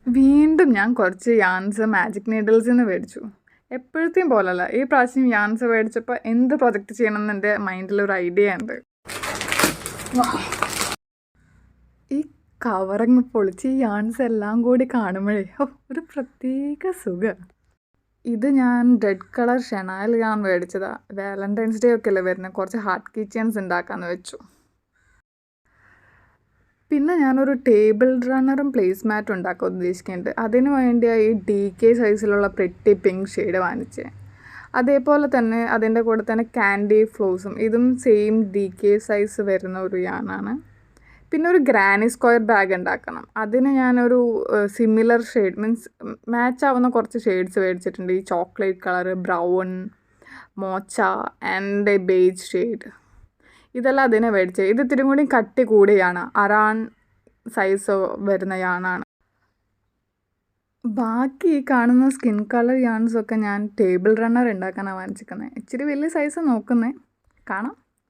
വീണ്ടും ഞാൻ കുറച്ച് യാൻസ് മാജിക് നീഡിൽസിൽ നിന്ന് മേടിച്ചു. എപ്പോഴത്തെയും പോലല്ല, ഈ പ്രാവശ്യം യാൻസ് മേടിച്ചപ്പോൾ എന്ത് പ്രൊജക്റ്റ് ചെയ്യണമെന്ന് എൻ്റെ മൈൻഡിലൊരു ഐഡിയ ഉണ്ട്. ഈ കവറങ്ങ് പൊളിച്ച് ഈ യാൻസ് എല്ലാം കൂടി കാണുമ്പോഴേ ഒരു പ്രത്യേക സുഖം. ഇത് ഞാൻ റെഡ് കളർ ഷെനായിൽ ഞാൻ മേടിച്ചതാണ്. വാലന്റൈൻസ് ഡേ ഒക്കെ അല്ലേ വരുന്നത്, കുറച്ച് ഹാർട്ട് കിച്ചൻസ് ഉണ്ടാക്കാമെന്ന് വെച്ചു. പിന്നെ ഞാനൊരു ടേബിൾ റണ്ണറും പ്ലേസ് മാറ്റും ഉണ്ടാക്കാൻ ഉദ്ദേശിക്കുന്നുണ്ട്. അതിന് വേണ്ടിയാണ് ഈ DK സൈസിലുള്ള പ്രിറ്റി പിങ്ക് ഷെയ്ഡ് വാങ്ങിച്ചത്. അതേപോലെ തന്നെ അതിൻ്റെ കൂടെ തന്നെ ക്യാൻഡി ഫ്ലോസും, ഇതും സെയിം DK സൈസ് വരുന്ന ഒരു യാണാണ്. പിന്നെ ഒരു ഗ്രാനി സ്ക്വയർ ബാഗ് ഉണ്ടാക്കണം. അതിന് ഞാനൊരു സിമിലർ ഷെയ്ഡ് മീൻസ് മാച്ച് ആവുന്ന കുറച്ച് ഷെയ്ഡ്സ് മേടിച്ചിട്ടുണ്ട്. ഈ chocolate colour, brown, മോച്ച and beige shade, ഇതെല്ലാം അതിനെ മേടിച്ചത്. ഇത് ഇത്തിരി കൂടി കട്ടി കൂടിയാണ്, അറാൻ സൈസ് വരുന്ന യാണാണ്. ബാക്കി ഈ കാണുന്ന സ്കിൻ കളർ യാൺസൊക്കെ ഞാൻ ടേബിൾ റണ്ണർ ഉണ്ടാക്കാനാണ് വാങ്ങിച്ചിരിക്കുന്നത്. ഇച്ചിരി വലിയ സൈസ് നോക്കുന്നത്, കാണാം.